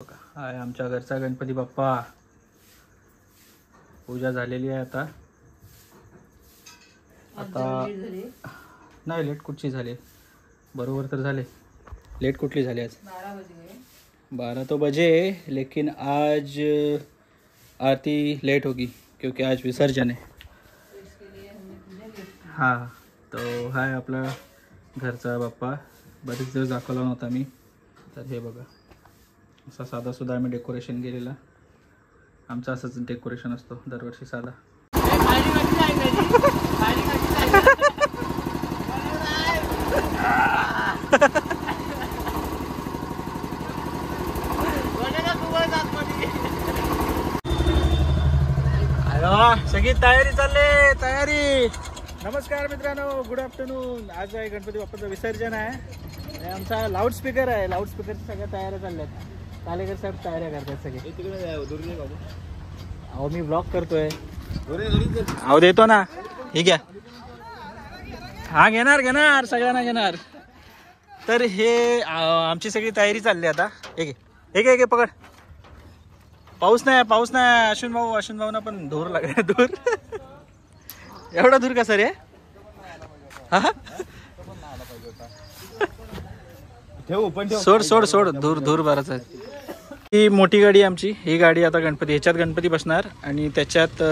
हाय आमच्या घरचा गणपती बाप्पा. पूजा झालेली आहे. आता नाही लेट कुठची झाली, बरोबर तर झाले. लेट कुठली झाली आज? 12 तो बजे, लेकिन आज आरती लेट होगी क्योंकि आज विसर्जन है. हाँ तो हाय आपला घरचा बाप्पा. बरेच दिवस दाखवला नव्हता मी, तर हे बघा असा साधा सुद्धा आम्ही डेकोरेशन केलेला. आमचा असंच डेकोरेशन असतो दरवर्षी साधा. सगळी तयारी चालले, तयारी. नमस्कार मित्रांनो, गुड आफ्टरनून. आज आहे गणपती बाप्पाचं विसर्जन आहे. आमचा लाऊडस्पीकर आहे, लाऊडस्पीकरच्या सगळ्या तयाऱ्या चालल्यात. कालेकर साहेब तयाऱ्या करतात सगळे. अहो मी ब्लॉग करतोय. अहो देतो ना, हे घ्या. हा घेणार घेणार, सगळ्यांना घेणार. तर हे आमची सगळी तयारी चालली आता. एक एक पकड. पाऊस नाही. अश्विन भाऊना पण धूर लागला. धूर एवढा धूर कसा रे? सोड धूर बराच आहे. ही मोठी गाडी आमची. ही गाडी आता गणपती, ह्याच्यात गणपती बसणार आणि त्याच्यात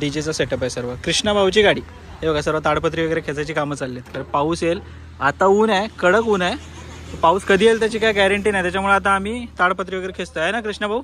डीजेचा सेटअप आहे सर्व. कृष्णा भाऊची गाडी. हे बघा सर्व ताडपत्री वगैरे खेचायची कामं चालली आहेत. तर पाऊस येईल. आता ऊन आहे, कडक ऊन आहे. पाऊस कधी येईल त्याची काय गॅरंटी नाही, त्याच्यामुळे आता आम्ही ताडपत्री वगैरे खेचतोय. आहे ना कृष्णा भाऊ?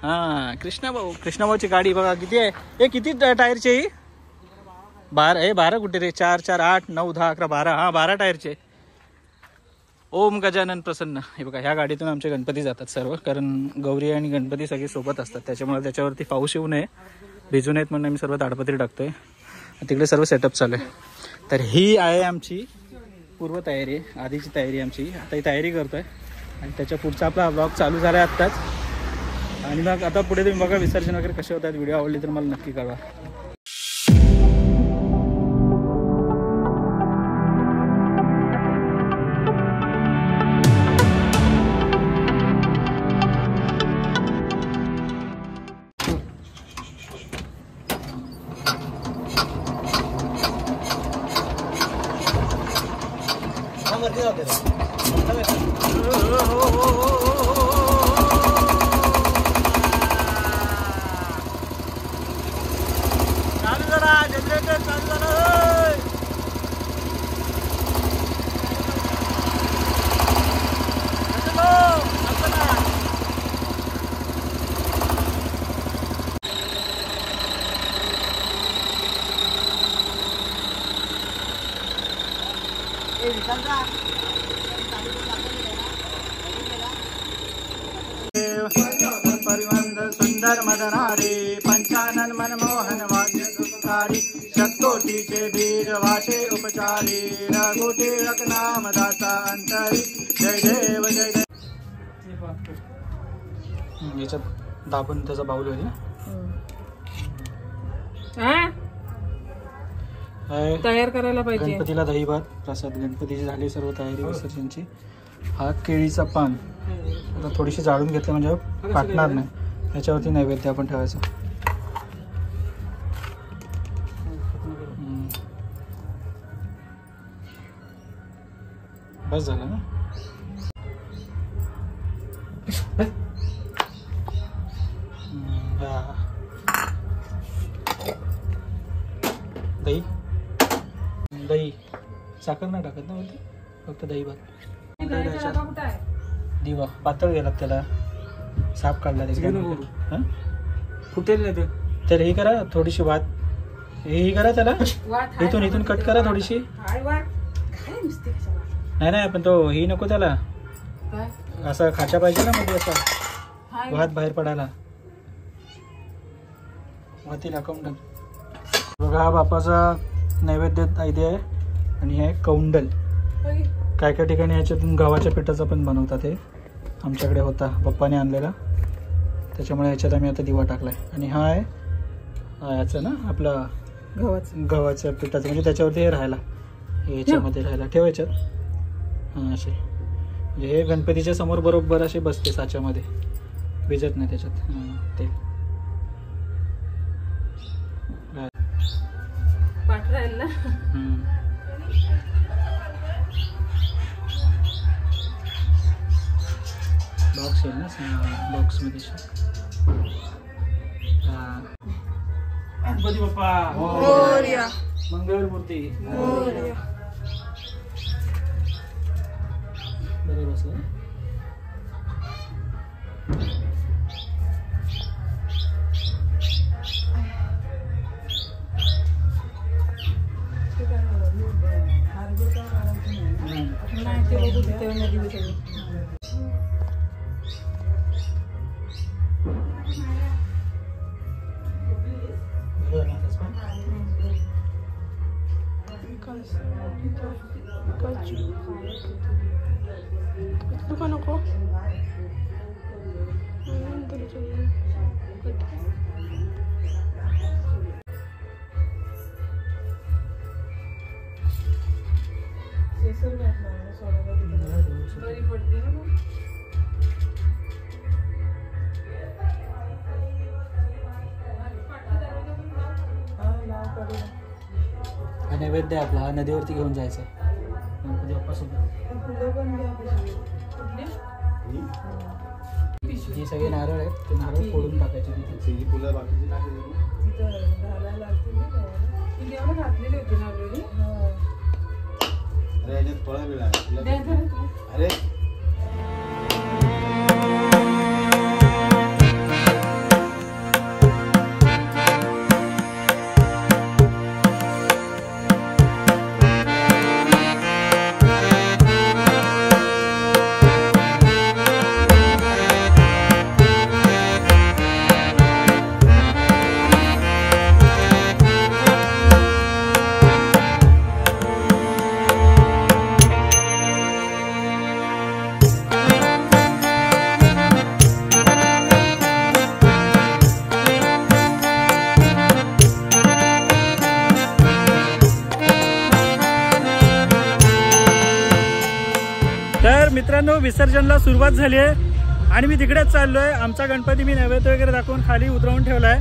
हां कृष्णा भाऊची गाडी बघा किती आहे. हे किती टायरची ही? 12 कुठे रे? 4 4 8 9 10 11 12. हां 12 टायरचे. ओम गजानन प्रसन्न. हे बघा ह्या गाडीतून आमचे गणपती जातात सर्व, कारण गौरी आणि गणपती सगळे सोबत असतात. त्याच्यामुळे त्याच्यावरती पाऊस येऊ नये, भिजू नयेत म्हणून आम्ही सर्व ताडपत्री टाकतोय. तिकडे सर्व सेटअप चालू आहे. तर ही आहे आमची पूर्व तयारी, आधीची तयारी आमची. आता ही तयारी करतोय आणि त्याच्या पुढचा आपला ब्लॉग चालू झाला आहे आत्ताच. आणि मग आता पुढे तुम्ही बघा विसर्जन वगैरे कसे होतात. व्हिडिओ आवडली तर मला नक्की कळवा. जनरेटर चालू झालं. परिवंद सुंदर मदनारे, पंचानन मनमोहन वाद्यकारी, शतकोटीचे वीर वाचे उपचारी, रघुतीरक नाम दासा अंतरी, जय देव जय देव. याच्यात दाबून त्याचा बाऊल होईल ना. तयार करायला पाहिजे. गणपतीला दही भात प्रसाद. गणपतीची झाली सर्व तयारी विसर्जनची. हा केळीचा पान आता थोडीशी जाळून घेतली म्हणजे फाटणार नाही. त्याच्यावरती नैवेद्य आपण ठेवायचं. बस झालं ना. दही साखर नाही टाकत ना वरती, फक्त दही भात. दिवा पातळ गेला, त्याला साफ काढला. फुटेल नाही तर हे करा थोडीशी वात. हे करा त्याला इथून कट करा थोडीशी. नाही पण तो ही नको त्याला, असा खाचा पाहिजे ना मध्ये, असा भात बाहेर पडायला. वाती टाकून बघा. हा बापाचा नैवेद्य इथे आहे. आणि हे कौंडल. काय ठिकाणी याच्यातून गव्हाच्या पिठाचा पण बनवतात. हे आमच्याकडे होता, पप्पाने आणलेला, त्याच्यामुळे ह्याच्यात आम्ही आता दिवा टाकलाय. आणि हा आहे याचं ना आपला गव्हाच्या पिठाचं, म्हणजे त्याच्यावरती हे राहायला, याच्यामध्ये राहायला ठेवायच्यात. हां असे, म्हणजे हे गणपतीच्या समोर बरोबर असे बसते साच्यामध्ये. भिजत नाही त्याच्यात. तेल पाठ राहील ना. बॉक्स आहे ना, बॉक्समध्ये. गणपती बाप्पा मोरया. मंगळमूर्ती मोरया. बरोबर बसलं. नाही ते बघू तिथे नदी बिचारी. नको नको. बरी पडते ना. हा नैवेद्य आपला, हा नदीवरती घेऊन जायचं गणपती बाप्पा सोबत. ही सगळे नारळ आहेत, ते नारळ फोडून टाकायचे तिथे. घातलेली होती ना ऑलरेडी. अरे तर मित्रांनो, विसर्जनला सुरुवात झाली आहे आणि मी तिकडेच चाललोय. आमचा गणपती मी नैवेद्य वगैरे दाखवून खाली उतरवून ठेवला आहे.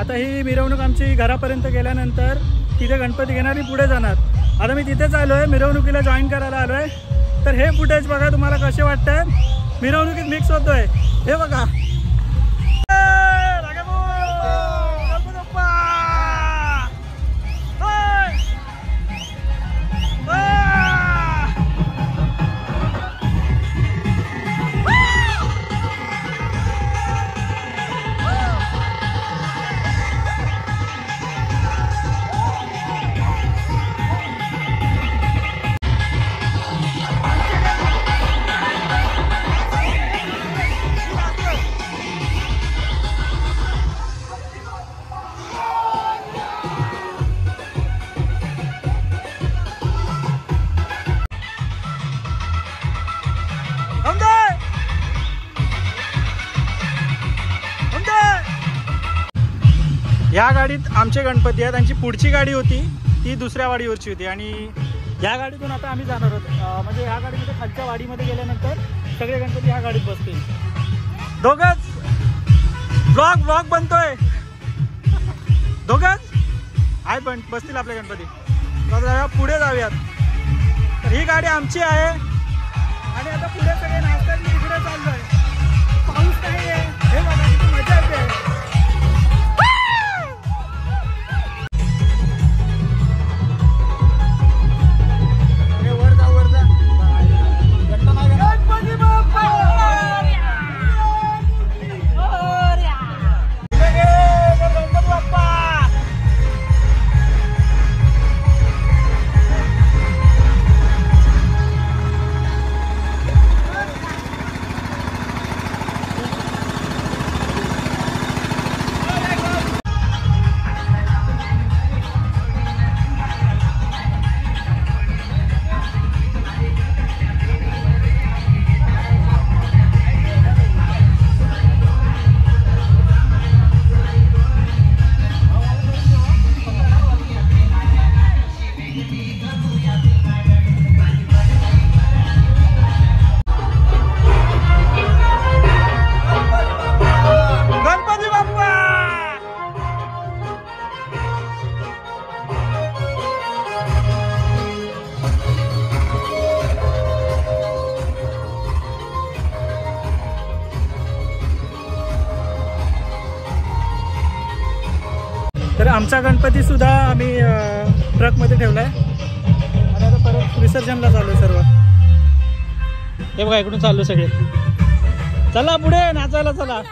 आता ही मिरवणूक आमची घरापर्यंत गेल्यानंतर तिथे गणपती घेणार आणि पुढे जाणार. आता मी तिथेच आलो आहे, मिरवणुकीला जॉईन करायला आलो आहे. तर हे फुटेज बघा, तुम्हाला कसे वाटतंय. मिरवणुकीत मिक्स होतोय, हे बघा. या गाडीत आमचे गणपती आहेत. त्यांची पुढची गाडी होती ती दुसऱ्या वाडीवरची होती आणि या गाडीतून आता आम्ही जाणार आहोत. म्हणजे ह्या गाडीमध्ये खालच्या वाडीमध्ये गेल्यानंतर सगळे गणपती ह्या गाडीत बसतील. दोघंच ब्लॉग बनतोय. दोघंच आहे पण बसतील आपले गणपती. तर पुढे जाऊयात. तर ही गाडी आमची आहे आणि आता पुढे सगळे नाचतात. मी इकडे चाललोय. पाऊस नाही आहे, हे बघा किती मजा येते. तर आमचा गणपती सुद्धा आम्ही ट्रकमध्ये ठेवलाय आणि आता परत विसर्जनला चालू सर्व. हे बघा इकडून चालू सगळे. चला पुढे नाचायला चला.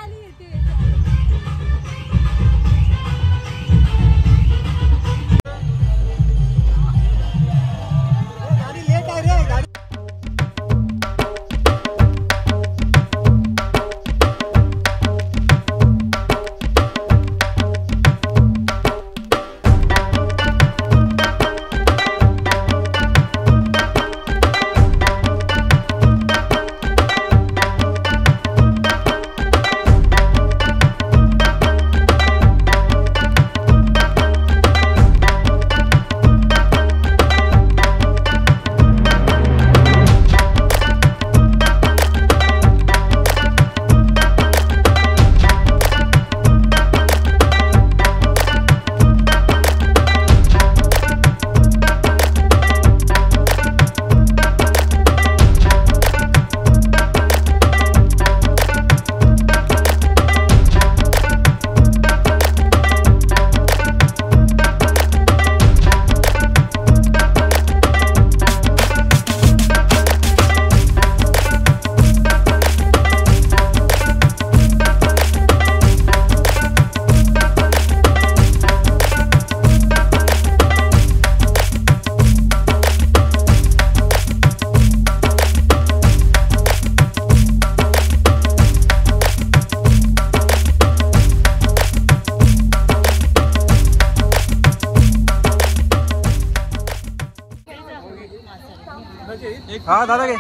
हा दादा घे.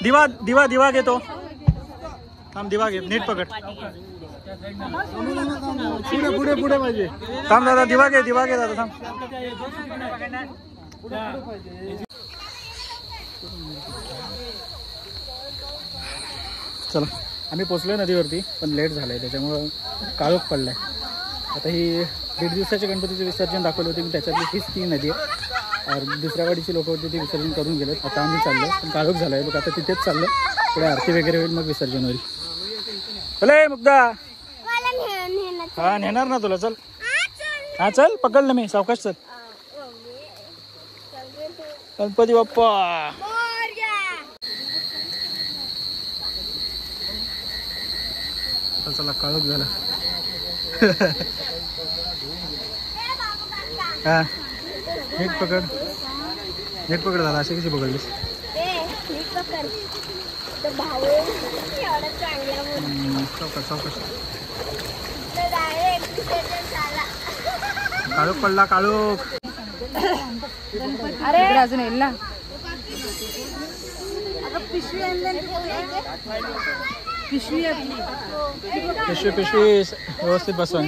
दिवा दिवा दिवा घेतो. थांब दिवा घे. नीट पकड. पुढे पुढे पुढे पाहिजे. थांब दादा दिवा घे. दिवा घे दादा थांब. चला आम्ही पोचलोय नदीवरती पण लेट झालंय त्याच्यामुळं काळोख पडलाय. आता ही 1.5 दिवसाच्या गणपतीचं विसर्जन दाखवलं होते मी. त्याच्यातली हीच ती नदी आहे. दुसऱ्या गाडीची लोक होती ती विसर्जन करून गेलेत. आता आम्ही चाललो पण काळोख झाला आहे. लोक आता तिथेच चाललं. पुढे आरती वगैरे होईल मग विसर्जन होईल. चले मुग्धा. हा नेणार ना तुला. चल हा चल पकडलं मी. सावकाश चल. गणपती बाप्पा. चला काळोख झाला. हा नीट पकड. नीट पकड झाला. अशी कशी पकडलीस. सावकाश सावकाश. काळोख पडला. काळोख. अजून येईल ना. पिशवी पिशवी पिशवी व्यवस्थित बसवा.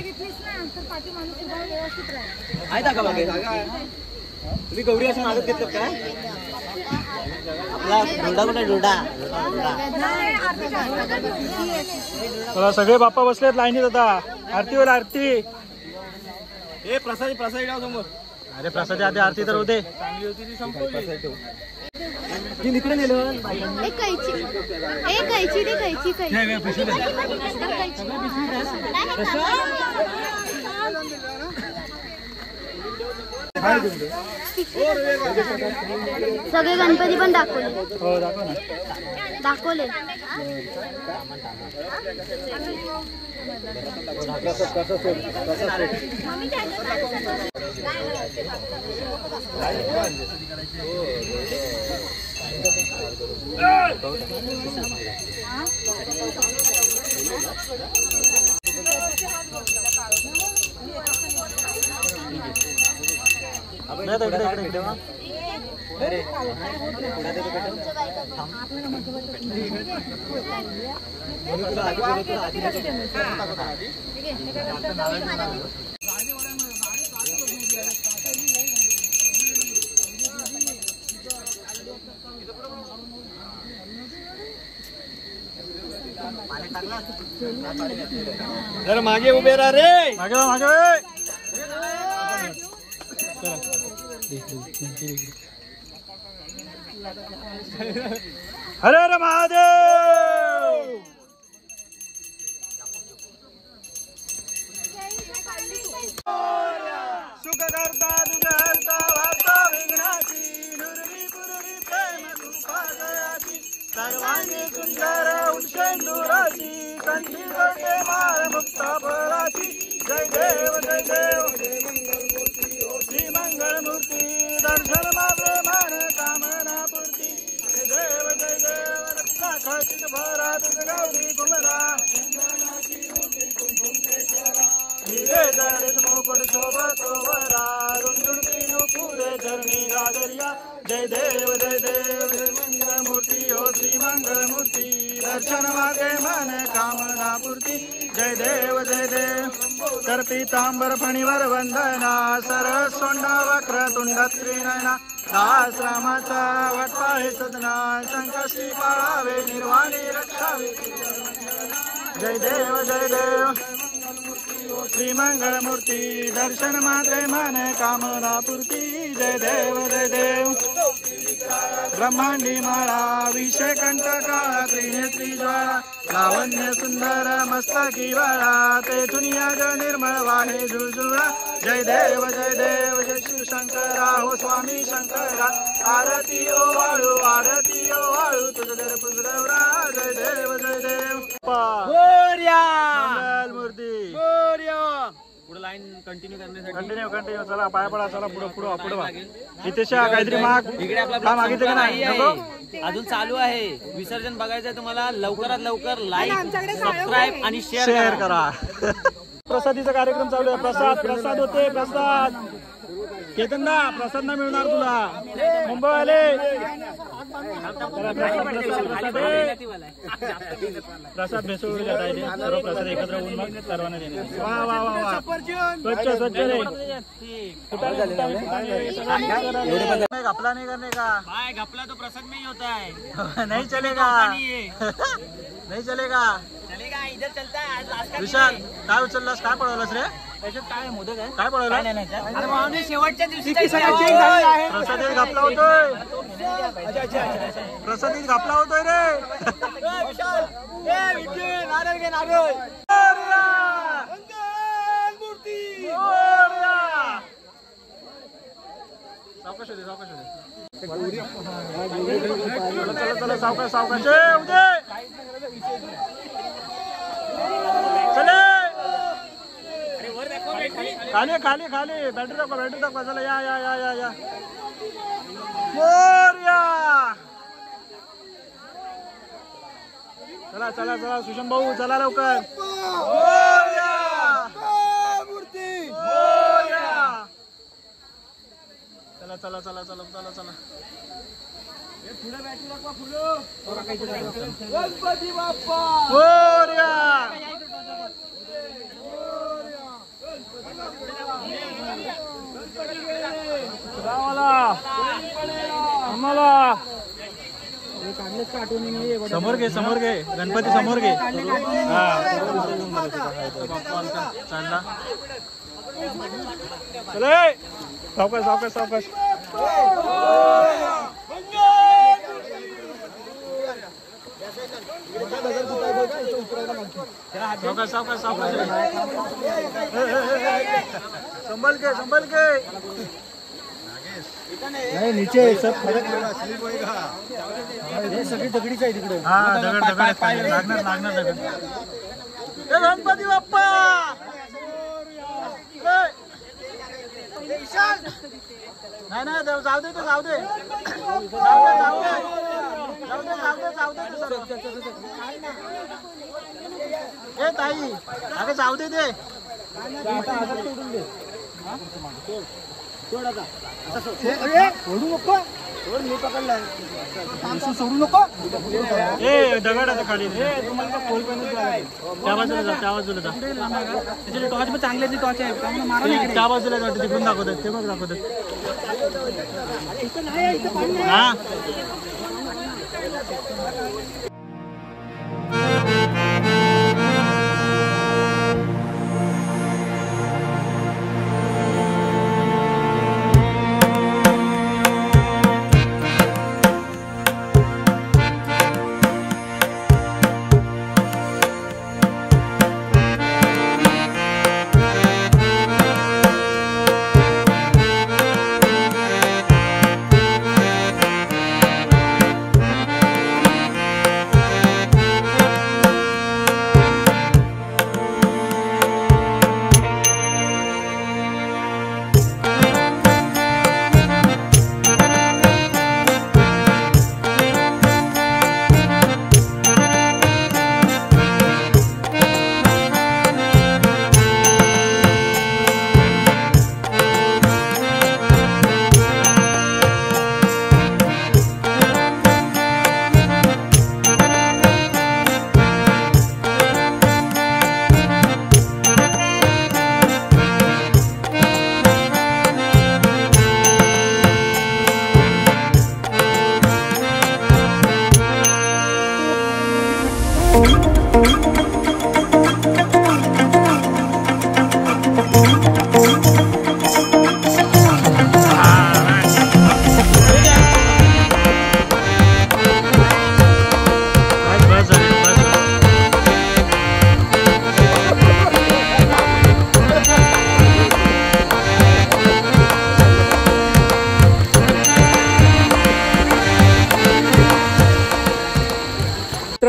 तुम्ही गौरी असं मागत घेतलं काय. आपला डोडा डोडा. चला सगळे बाप्पा बसलेत लाईनीत. आता आरती होईल. आरती. हे प्रसादी प्रसादी लाव समोर. अरे प्रसादी आधी आरती तर होते. चांगली होती ती संपवली. इकडे नेलं. एक कैची दे. कैची सगळे गणपती पण दाखवले. हो दाखव ना. दाखवले. जरा मागे उभे राहा रे. मागे मागे. हर हर महादेव. जळते माळ मुक्त फळाची जय देव जय देव श्री मंगळमूर्ती दर्शन माझे मान कामना पूर्ती जय देव रत्ना खचित भरात गौरी कुमरा हिरे जडित मुकुट शोभतो वरा रुंदुडती नुपुरे चरणी गागरिया जय देव जय मंगळमूर्ती हो श्री मंगळमूर्ती दर्शन मागे मन कामना पूर्ती जय देव तर पीतांबर फणीवर वंदना सरस सोंड वक्र तुंड त्रिनयना दास रामाचा वटपाळे सदना संकष्टी पाळावे निर्वाणी रक्षावे जय देव श्री मंगळमूर्ती दर्शन मात्रे मन कामना पूर्ती जय देव ब्रह्मांडी माळा विषय कंटकाळा त्रिनेत्री ज्वाळा लावण्य सुंदर मस्तकी वाळा तेथून याग निर्मळ वाहे झुळझुळा जय देव जय शिवशंकरा हो स्वामी शंकरा आरती ओ वाळू तुझ दर पुजरवरा जय देव मूर्ती पुढे लाईन कंटिन्यू करण्यासाठी कंटिन्यू चला पाय पडा चला पुढे इथेशा काहीतरी माग इकडे आपला मागितलं का नाही अजून चालू आहे विसर्जन बघायचंय तुम्हाला लवकरात लवकर लाईक सबस्क्राईब आणि शेअर करा प्रसादीचा कार्यक्रम चालू आहे प्रसाद होते प्रसाद केतनदा प्रसाद ना मिळणार तुला मुंबई आले प्रसाद भेसळ जात आहे सर्व प्रसाद एकत्र होऊन मग सर्वांना देणार वा स्वच्छ रे घपला नहीं करने का भाई घपला तो प्रसाद में ही होता है नहीं चलेगा नहीं चलेगा इधर चलता है विशाल काय उचललास काय पळवलास रे काय मोदक आहे काय पळवला शेवटच्या दिवशी प्रसादीत घापला होतोय प्रसादीत घापला होतोय रे सावकाश चला सावकाश चले खाली बॅटरी दाखवा चला या मोरया चला सुषम भाऊ चला लवकर मोरया मूर्ती मोरया चला गणपती बाप्पा मोरया समोर घे गणपती समोर घे चालला चले सावकाश संभल के नहीं नीचे सब खड़क स्लिप होएगा ये सगळी दगडीच आहे तिकडे हाँ दगड लागणार दगड गणपती बाप्पा नाही जाऊ दे ए ताई अगं जाऊ दे ते सोडू नको मी पकडलाय सोडू नको ए दगड आता खाली तुम्हाला त्या बाजूला जा त्याचे टॉर्च पण चांगले टॉर्च आहे त्या बाजूला जा तिकडून दाखवतात ते बघ दाखवतात हा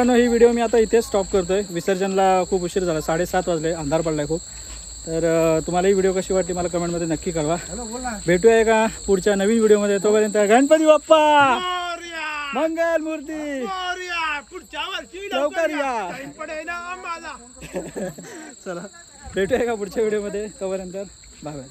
मित्रांनो ही व्हिडिओ मी आता इथेच स्टॉप करतोय. विसर्जनला खूप उशीर झाला, 7:30 वाजले, अंधार पडलाय खूप. तर तुम्हाला ही व्हिडिओ कशी वाटली मला कमेंटमध्ये नक्की कळवा. भेटूया का पुढच्या नवीन व्हिडिओमध्ये. तोपर्यंत गणपती बाप्पा मंगल मूर्ती लवकर या. चला भेटूया का पुढच्या व्हिडिओमध्ये. तोपर्यंत बाय बाय.